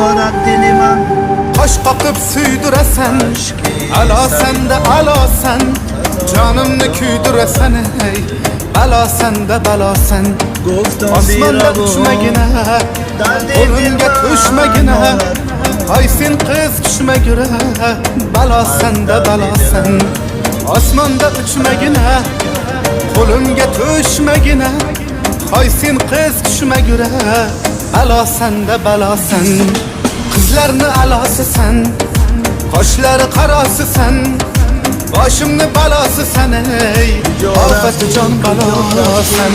odat dilimam. Qosh qoqib suydurasan, alo senda alo sen. Canımni kuydurasan ey, balo senda balo sen. Osmonda uchmagina, qo'limga tushmagina. Hay sen qiz tushmagura, balo senda balo sen. Osmonda uchmagina, qo'limga tushmagina. Hay sen qiz tushmagura, balo senda balo sen. Qizlarni alosi sen, qoshlari qarosi sen. Boshimni balosi sen ey, ofati jon balo sen.